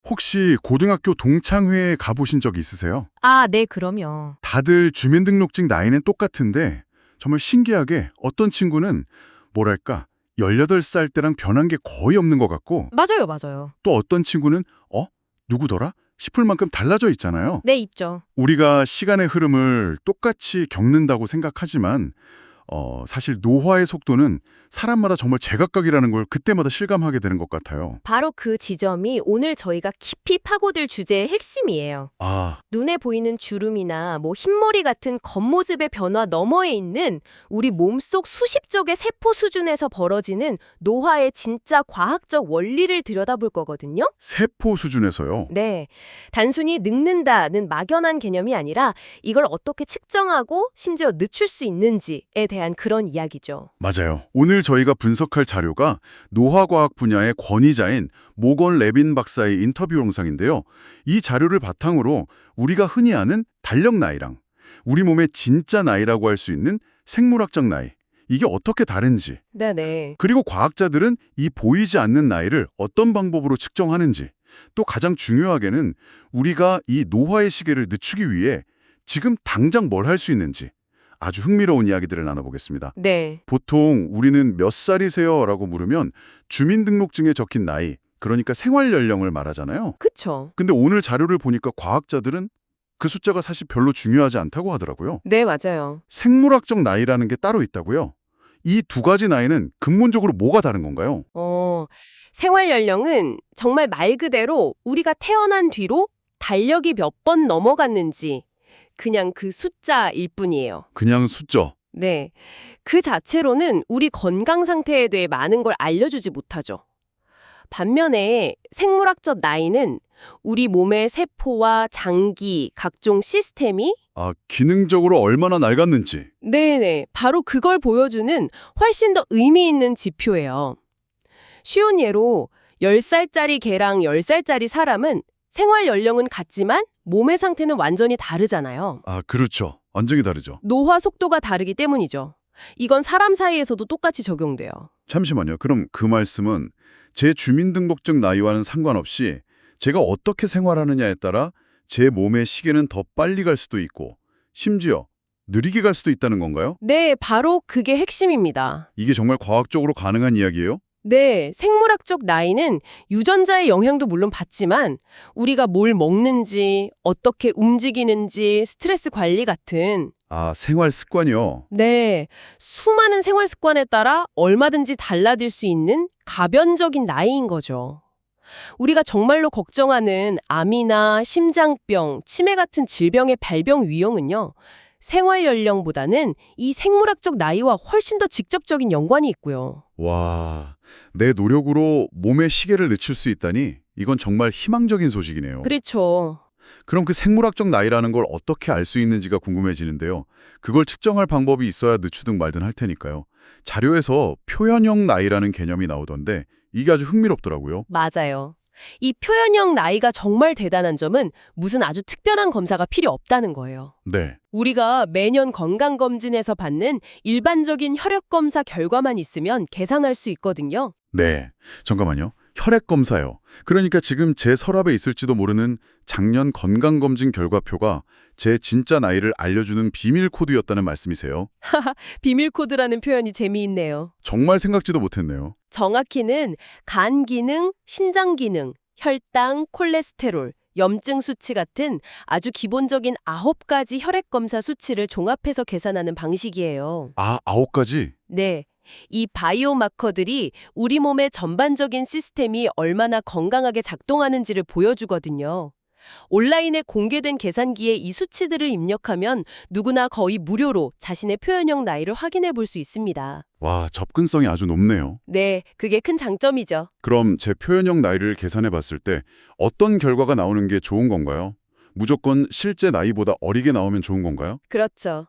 혹시 고등학교 동창회에 가보신 적 있으세요? 아, 네, 그럼요. 다들 주민등록증 나이는 똑같은데 정말 신기하게 어떤 친구는 뭐랄까 18살 때랑 변한 게 거의 없는 것 같고 맞아요, 맞아요. 또 어떤 친구는 누구더라? 싶을 만큼 달라져 있잖아요. 네, 있죠. 우리가 시간의 흐름을 똑같이 겪는다고 생각하지만 사실 노화의 속도는 사람마다 정말 제각각이라는 걸 그때마다 실감하게 되는 것 같아요. 바로 그 지점이 오늘 저희가 깊이 파고들 주제의 핵심이에요. 아, 눈에 보이는 주름이나 흰머리 같은 겉모습의 변화 너머에 있는 우리 몸속 수십 쪽의 세포 수준에서 벌어지는 노화의 진짜 과학적 원리를 들여다볼 거거든요. 세포 수준에서요. 네. 단순히 늙는다는 막연한 개념이 아니라 이걸 어떻게 측정하고 심지어 늦출 수 있는지에 대한 그런 이야기죠. 맞아요. 오늘 저희가 분석할 자료가 노화과학 분야의 권위자인 모건 레빈 박사의 인터뷰 영상인데요. 이 자료를 바탕으로 우리가 흔히 아는 달력 나이랑 우리 몸의 진짜 나이라고 할 수 있는 생물학적 나이, 이게 어떻게 다른지, 네네. 그리고 과학자들은 이 보이지 않는 나이를 어떤 방법으로 측정하는지, 또 가장 중요하게는 우리가 이 노화의 시계를 늦추기 위해 지금 당장 뭘 할 수 있는지 아주 흥미로운 이야기들을 나눠보겠습니다. 네. 보통 우리는 몇 살이세요? 라고 물으면 주민등록증에 적힌 나이, 그러니까 생활 연령을 말하잖아요. 그쵸. 근데 오늘 자료를 보니까 과학자들은 그 숫자가 사실 별로 중요하지 않다고 하더라고요. 네, 맞아요. 생물학적 나이라는 게 따로 있다고요. 이 두 가지 나이는 근본적으로 뭐가 다른 건가요? 생활 연령은 정말 말 그대로 우리가 태어난 뒤로 달력이 몇 번 넘어갔는지 그냥 그 숫자일 뿐이에요. 그냥 숫자. 네. 그 자체로는 우리 건강 상태에 대해 많은 걸 알려주지 못하죠. 반면에 생물학적 나이는 우리 몸의 세포와 장기, 각종 시스템이 기능적으로 얼마나 낡았는지. 네네, 바로 그걸 보여주는 훨씬 더 의미 있는 지표예요. 쉬운 예로 10살짜리 개랑 10살짜리 사람은 생활 연령은 같지만 몸의 상태는 완전히 다르잖아요. 그렇죠. 완전히 다르죠. 노화 속도가 다르기 때문이죠. 이건 사람 사이에서도 똑같이 적용돼요. 잠시만요. 그럼 그 말씀은 제 주민등록증 나이와는 상관없이 제가 어떻게 생활하느냐에 따라 제 몸의 시계는 더 빨리 갈 수도 있고 심지어 느리게 갈 수도 있다는 건가요? 네, 바로 그게 핵심입니다. 이게 정말 과학적으로 가능한 이야기예요? 네, 생물학적 나이는 유전자의 영향도 물론 받지만 우리가 뭘 먹는지, 어떻게 움직이는지, 스트레스 관리 같은 생활 습관이요. 네, 수많은 생활 습관에 따라 얼마든지 달라질 수 있는 가변적인 나이인 거죠. 우리가 정말로 걱정하는 암이나 심장병, 치매 같은 질병의 발병 위험은요, 생활 연령보다는 이 생물학적 나이와 훨씬 더 직접적인 연관이 있고요. 와, 내 노력으로 몸의 시계를 늦출 수 있다니 이건 정말 희망적인 소식이네요. 그렇죠. 그럼 그 생물학적 나이라는 걸 어떻게 알 수 있는지가 궁금해지는데요. 그걸 측정할 방법이 있어야 늦추든 말든 할 테니까요. 자료에서 표현형 나이라는 개념이 나오던데 이게 아주 흥미롭더라고요. 맞아요. 이 표현형 나이가 정말 대단한 점은 무슨 아주 특별한 검사가 필요 없다는 거예요. 네. 우리가 매년 건강검진에서 받는 일반적인 혈액검사 결과만 있으면 계산할 수 있거든요. 네. 잠깐만요. 혈액 검사요. 그러니까 지금 제 서랍에 있을지도 모르는 작년 건강검진 결과표가 제 진짜 나이를 알려주는 비밀 코드였다는 말씀이세요? 비밀 코드라는 표현이 재미있네요. 정말 생각지도 못했네요. 정확히는 간 기능, 신장 기능, 혈당, 콜레스테롤, 염증 수치 같은 아주 기본적인 9가지 혈액 검사 수치를 종합해서 계산하는 방식이에요. 9가지? 네. 이 바이오마커들이 우리 몸의 전반적인 시스템이 얼마나 건강하게 작동하는지를 보여주거든요. 온라인에 공개된 계산기에 이 수치들을 입력하면 누구나 거의 무료로 자신의 표현형 나이를 확인해 볼 수 있습니다. 와, 접근성이 아주 높네요. 네, 그게 큰 장점이죠. 그럼 제 표현형 나이를 계산해 봤을 때 어떤 결과가 나오는 게 좋은 건가요? 무조건 실제 나이보다 어리게 나오면 좋은 건가요? 그렇죠.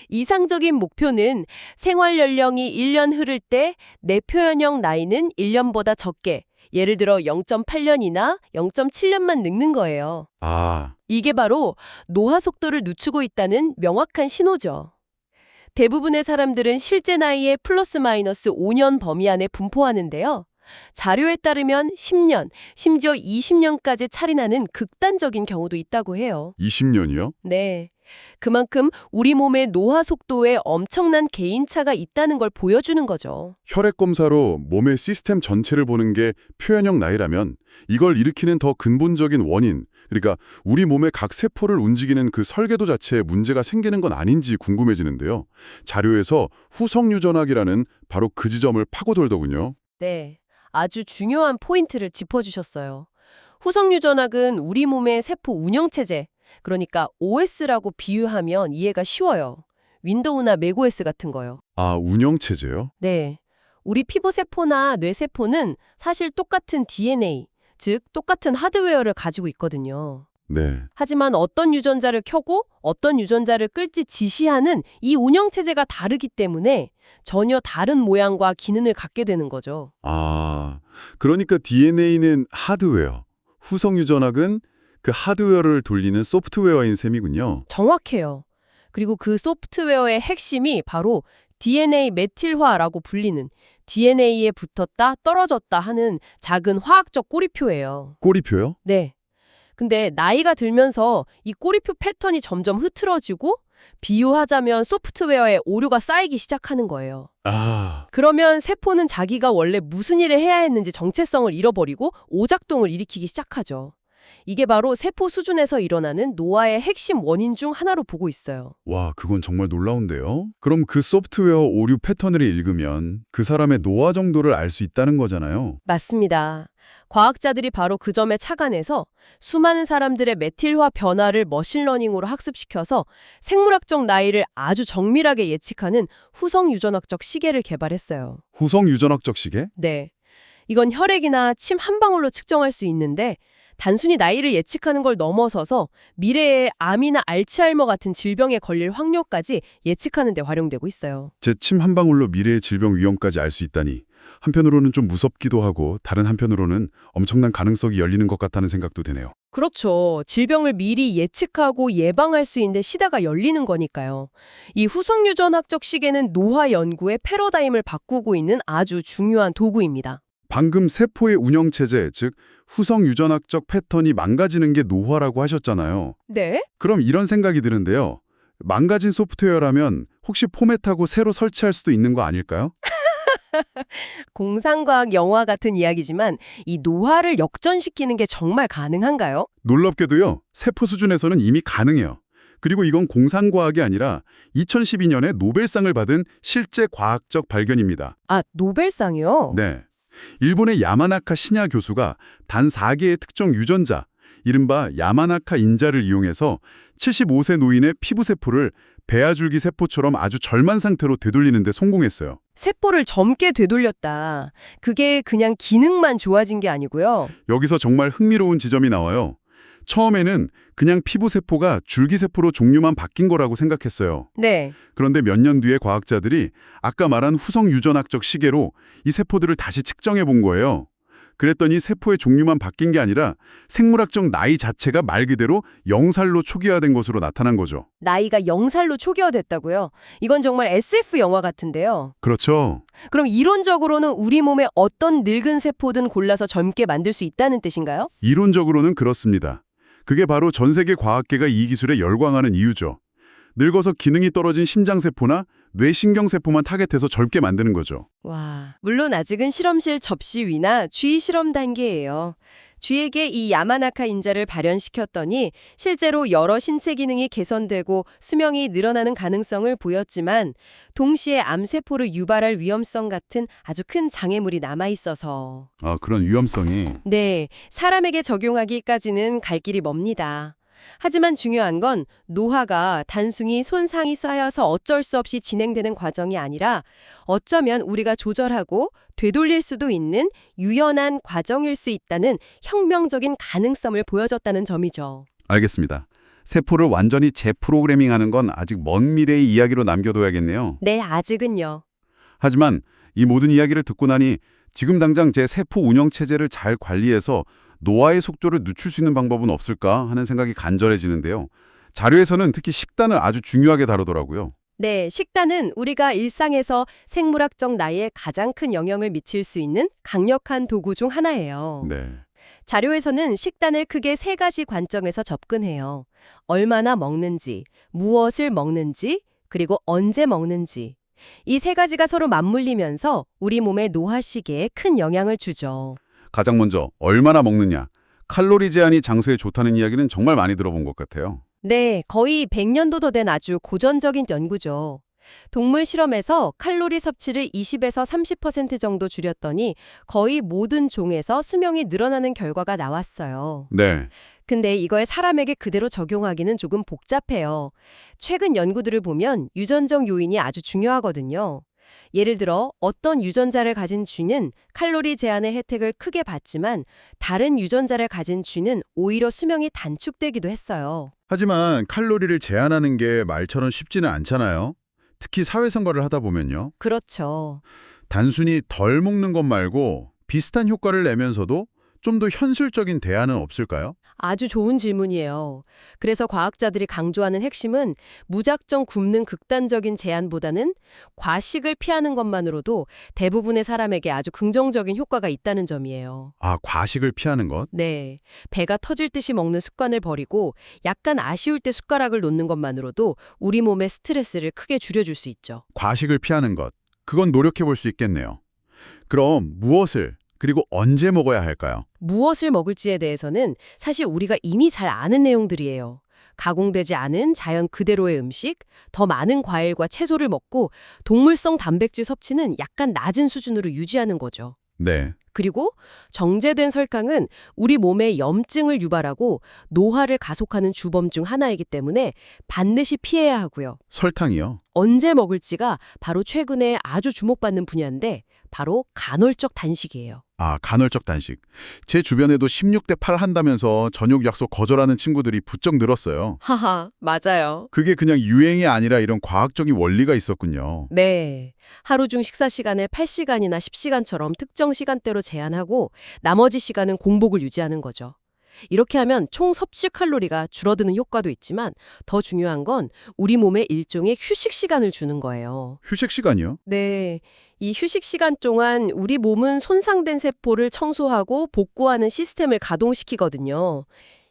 이상적인 목표는 생활 연령이 1년 흐를 때 내 표현형 나이는 1년보다 적게, 예를 들어 0.8년이나 0.7년만 늙는 거예요. 이게 바로 노화 속도를 늦추고 있다는 명확한 신호죠. 대부분의 사람들은 실제 나이의 플러스 마이너스 5년 범위 안에 분포하는데요. 자료에 따르면 10년, 심지어 20년까지 차이 나는 극단적인 경우도 있다고 해요. 20년이요? 네. 그만큼 우리 몸의 노화 속도에 엄청난 개인차가 있다는 걸 보여주는 거죠. 혈액 검사로 몸의 시스템 전체를 보는 게 표현형 나이라면 이걸 일으키는 더 근본적인 원인, 그러니까 우리 몸의 각 세포를 움직이는 그 설계도 자체에 문제가 생기는 건 아닌지 궁금해지는데요. 자료에서 후성 유전학이라는 바로 그 지점을 파고들더군요. 네. 아주 중요한 포인트를 짚어주셨어요. 후성유전학은 우리 몸의 세포 운영체제, 그러니까 OS라고 비유하면 이해가 쉬워요. 윈도우나 맥OS 같은 거요. 아, 운영체제요? 네. 우리 피부세포나 뇌세포는 사실 똑같은 DNA, 즉 똑같은 하드웨어를 가지고 있거든요. 네. 하지만 어떤 유전자를 켜고 어떤 유전자를 끌지 지시하는 이 운영체제가 다르기 때문에 전혀 다른 모양과 기능을 갖게 되는 거죠. 아, 그러니까 DNA는 하드웨어, 후성 유전학은 그 하드웨어를 돌리는 소프트웨어인 셈이군요. 정확해요. 그리고 그 소프트웨어의 핵심이 바로 DNA 메틸화라고 불리는 DNA에 붙었다 떨어졌다 하는 작은 화학적 꼬리표예요. 꼬리표요? 네. 근데 나이가 들면서 이 꼬리표 패턴이 점점 흐트러지고 비유하자면 소프트웨어에 오류가 쌓이기 시작하는 거예요. 아, 그러면 세포는 자기가 원래 무슨 일을 해야 했는지 정체성을 잃어버리고 오작동을 일으키기 시작하죠. 이게 바로 세포 수준에서 일어나는 노화의 핵심 원인 중 하나로 보고 있어요. 와, 그건 정말 놀라운데요? 그럼 그 소프트웨어 오류 패턴을 읽으면 그 사람의 노화 정도를 알 수 있다는 거잖아요. 맞습니다. 과학자들이 바로 그 점에 착안해서 수많은 사람들의 메틸화 변화를 머신러닝으로 학습시켜서 생물학적 나이를 아주 정밀하게 예측하는 후성 유전학적 시계를 개발했어요. 후성 유전학적 시계? 네. 이건 혈액이나 침 한 방울로 측정할 수 있는데 단순히 나이를 예측하는 걸 넘어서서 미래에 암이나 알츠하이머 같은 질병에 걸릴 확률까지 예측하는 데 활용되고 있어요. 제 침 한 방울로 미래의 질병 위험까지 알 수 있다니. 한편으로는 좀 무섭기도 하고 다른 한편으로는 엄청난 가능성이 열리는 것 같다는 생각도 드네요. 그렇죠. 질병을 미리 예측하고 예방할 수 있는 시대가 열리는 거니까요. 이 후성유전학적 시계는 노화 연구의 패러다임을 바꾸고 있는 아주 중요한 도구입니다. 방금 세포의 운영체제, 즉 후성 유전학적 패턴이 망가지는 게 노화라고 하셨잖아요. 네? 그럼 이런 생각이 드는데요. 망가진 소프트웨어라면 혹시 포맷하고 새로 설치할 수도 있는 거 아닐까요? 공상과학 영화 같은 이야기지만 이 노화를 역전시키는 게 정말 가능한가요? 놀랍게도요. 세포 수준에서는 이미 가능해요. 그리고 이건 공상과학이 아니라 2012년에 노벨상을 받은 실제 과학적 발견입니다. 아, 노벨상이요? 네. 일본의 야마나카 시냐 교수가 단 4개의 특정 유전자, 이른바 야마나카 인자를 이용해서 75세 노인의 피부세포를 배아줄기 세포처럼 아주 절만 상태로 되돌리는 데 성공했어요. 세포를 젊게 되돌렸다. 그게 그냥 기능만 좋아진 게 아니고요. 여기서 정말 흥미로운 지점이 나와요. 처음에는 그냥 피부세포가 줄기세포로 종류만 바뀐 거라고 생각했어요. 네. 그런데 몇 년 뒤에 과학자들이 아까 말한 후성 유전학적 시계로 이 세포들을 다시 측정해 본 거예요. 그랬더니 세포의 종류만 바뀐 게 아니라 생물학적 나이 자체가 말 그대로 0살로 초기화된 것으로 나타난 거죠. 나이가 0살로 초기화됐다고요? 이건 정말 SF 영화 같은데요. 그렇죠. 그럼 이론적으로는 우리 몸에 어떤 늙은 세포든 골라서 젊게 만들 수 있다는 뜻인가요? 이론적으로는 그렇습니다. 그게 바로 전 세계 과학계가 이 기술에 열광하는 이유죠. 늙어서 기능이 떨어진 심장세포나 뇌신경세포만 타겟해서 젊게 만드는 거죠. 와, 물론 아직은 실험실 접시 위나 쥐 실험 단계예요. 쥐에게 이 야마나카 인자를 발현시켰더니 실제로 여러 신체 기능이 개선되고 수명이 늘어나는 가능성을 보였지만 동시에 암세포를 유발할 위험성 같은 아주 큰 장애물이 남아있어서 아, 그런 위험성이. 네, 사람에게 적용하기까지는 갈 길이 멉니다. 하지만 중요한 건 노화가 단순히 손상이 쌓여서 어쩔 수 없이 진행되는 과정이 아니라 어쩌면 우리가 조절하고 되돌릴 수도 있는 유연한 과정일 수 있다는 혁명적인 가능성을 보여줬다는 점이죠. 알겠습니다. 세포를 완전히 재프로그래밍하는 건 아직 먼 미래의 이야기로 남겨둬야겠네요. 네, 아직은요. 하지만 이 모든 이야기를 듣고 나니 지금 당장 제 세포 운영 체제를 잘 관리해서 노화의 속도를 늦출 수 있는 방법은 없을까 하는 생각이 간절해지는데요. 자료에서는 특히 식단을 아주 중요하게 다루더라고요. 네, 식단은 우리가 일상에서 생물학적 나이에 가장 큰 영향을 미칠 수 있는 강력한 도구 중 하나예요. 네. 자료에서는 식단을 크게 세 가지 관점에서 접근해요. 얼마나 먹는지, 무엇을 먹는지, 그리고 언제 먹는지. 이 세 가지가 서로 맞물리면서 우리 몸의 노화 시계에 큰 영향을 주죠. 가장 먼저 얼마나 먹느냐. 칼로리 제한이 장소에 좋다는 이야기는 정말 많이 들어본 것 같아요. 네, 거의 100년도 더 된 아주 고전적인 연구죠. 동물 실험에서 칼로리 섭취를 20에서 30% 정도 줄였더니 거의 모든 종에서 수명이 늘어나는 결과가 나왔어요. 네. 근데 이걸 사람에게 그대로 적용하기는 조금 복잡해요. 최근 연구들을 보면 유전적 요인이 아주 중요하거든요. 예를 들어 어떤 유전자를 가진 쥐는 칼로리 제한의 혜택을 크게 받지만 다른 유전자를 가진 쥐는 오히려 수명이 단축되기도 했어요. 하지만 칼로리를 제한하는 게 말처럼 쉽지는 않잖아요. 특히 사회생활을 하다 보면요. 그렇죠. 단순히 덜 먹는 것 말고 비슷한 효과를 내면서도 좀 더 현실적인 대안은 없을까요? 아주 좋은 질문이에요. 그래서 과학자들이 강조하는 핵심은 무작정 굶는 극단적인 제한보다는 과식을 피하는 것만으로도 대부분의 사람에게 아주 긍정적인 효과가 있다는 점이에요. 아, 과식을 피하는 것? 네, 배가 터질 듯이 먹는 습관을 버리고 약간 아쉬울 때 숟가락을 놓는 것만으로도 우리 몸의 스트레스를 크게 줄여줄 수 있죠. 과식을 피하는 것. 그건 노력해 볼 수 있겠네요. 그럼 무엇을, 그리고 언제 먹어야 할까요? 무엇을 먹을지에 대해서는 사실 우리가 이미 잘 아는 내용들이에요. 가공되지 않은 자연 그대로의 음식, 더 많은 과일과 채소를 먹고 동물성 단백질 섭취는 약간 낮은 수준으로 유지하는 거죠. 네. 그리고 정제된 설탕은 우리 몸에 염증을 유발하고 노화를 가속하는 주범 중 하나이기 때문에 반드시 피해야 하고요. 설탕이요? 언제 먹을지가 바로 최근에 아주 주목받는 분야인데 바로 간헐적 단식이에요. 아, 간헐적 단식. 제 주변에도 16대 8 한다면서 저녁 약속 거절하는 친구들이 부쩍 늘었어요. 하하, 맞아요. 그게 그냥 유행이 아니라 이런 과학적인 원리가 있었군요. 네. 하루 중 식사 시간을 8시간이나 10시간처럼 특정 시간대로 제한하고 나머지 시간은 공복을 유지하는 거죠. 이렇게 하면 총 섭취 칼로리가 줄어드는 효과도 있지만 더 중요한 건 우리 몸에 일종의 휴식 시간을 주는 거예요. 휴식 시간이요? 네. 이 휴식 시간 동안 우리 몸은 손상된 세포를 청소하고 복구하는 시스템을 가동시키거든요.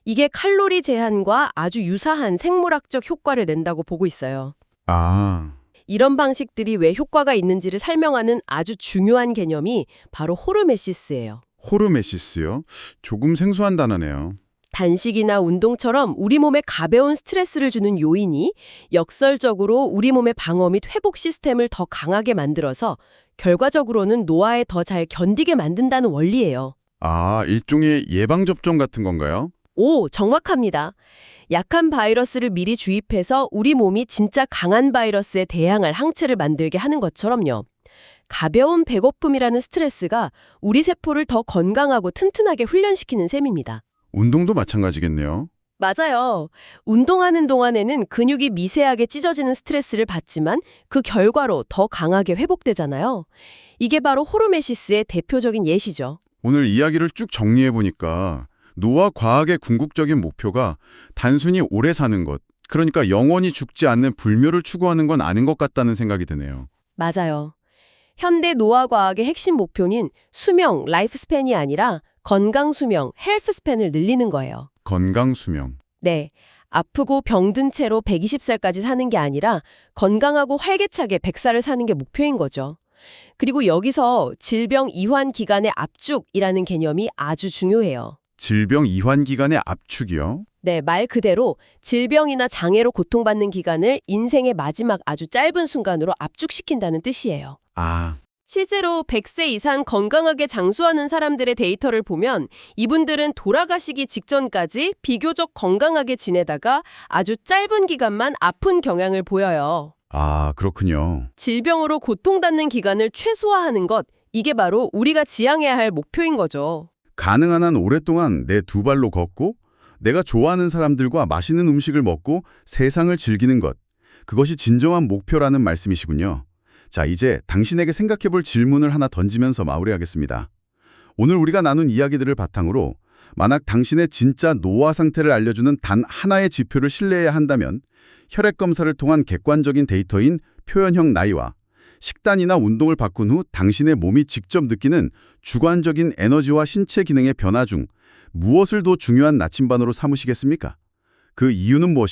이게 칼로리 제한과 아주 유사한 생물학적 효과를 낸다고 보고 있어요. 아, 이런 방식들이 왜 효과가 있는지를 설명하는 아주 중요한 개념이 바로 호르메시스예요. 호르메시스요? 조금 생소한 단어네요. 단식이나 운동처럼 우리 몸에 가벼운 스트레스를 주는 요인이 역설적으로 우리 몸의 방어 및 회복 시스템을 더 강하게 만들어서 결과적으로는 노화에 더 잘 견디게 만든다는 원리예요. 아, 일종의 예방접종 같은 건가요? 오, 정확합니다. 약한 바이러스를 미리 주입해서 우리 몸이 진짜 강한 바이러스에 대항할 항체를 만들게 하는 것처럼요. 가벼운 배고픔이라는 스트레스가 우리 세포를 더 건강하고 튼튼하게 훈련시키는 셈입니다. 운동도 마찬가지겠네요. 맞아요. 운동하는 동안에는 근육이 미세하게 찢어지는 스트레스를 받지만 그 결과로 더 강하게 회복되잖아요. 이게 바로 호르메시스의 대표적인 예시죠. 오늘 이야기를 쭉 정리해보니까 노화 과학의 궁극적인 목표가 단순히 오래 사는 것, 그러니까 영원히 죽지 않는 불멸을 추구하는 건 아닌 것 같다는 생각이 드네요. 맞아요. 현대 노화 과학의 핵심 목표는 수명, 라이프 스팬이 아니라 건강 수명, 헬프 스팬을 늘리는 거예요. 건강 수명. 네. 아프고 병든 채로 120살까지 사는 게 아니라 건강하고 활기차게 100살을 사는 게 목표인 거죠. 그리고 여기서 질병 이환 기간의 압축이라는 개념이 아주 중요해요. 질병 이환 기간의 압축이요? 네, 말 그대로 질병이나 장애로 고통받는 기간을 인생의 마지막 아주 짧은 순간으로 압축시킨다는 뜻이에요. 아, 실제로 100세 이상 건강하게 장수하는 사람들의 데이터를 보면 이분들은 돌아가시기 직전까지 비교적 건강하게 지내다가 아주 짧은 기간만 아픈 경향을 보여요. 아, 그렇군요. 질병으로 고통받는 기간을 최소화하는 것, 이게 바로 우리가 지향해야 할 목표인 거죠. 가능한 한 오랫동안 내 두 발로 걷고 내가 좋아하는 사람들과 맛있는 음식을 먹고 세상을 즐기는 것. 그것이 진정한 목표라는 말씀이시군요. 자, 이제 당신에게 생각해볼 질문을 하나 던지면서 마무리하겠습니다. 오늘 우리가 나눈 이야기들을 바탕으로 만약 당신의 진짜 노화 상태를 알려주는 단 하나의 지표를 신뢰해야 한다면 혈액 검사를 통한 객관적인 데이터인 표현형 나이와 식단이나 운동을 바꾼 후 당신의 몸이 직접 느끼는 주관적인 에너지와 신체 기능의 변화 중 무엇을 더 중요한 나침반으로 삼으시겠습니까? 그 이유는 무엇인가요?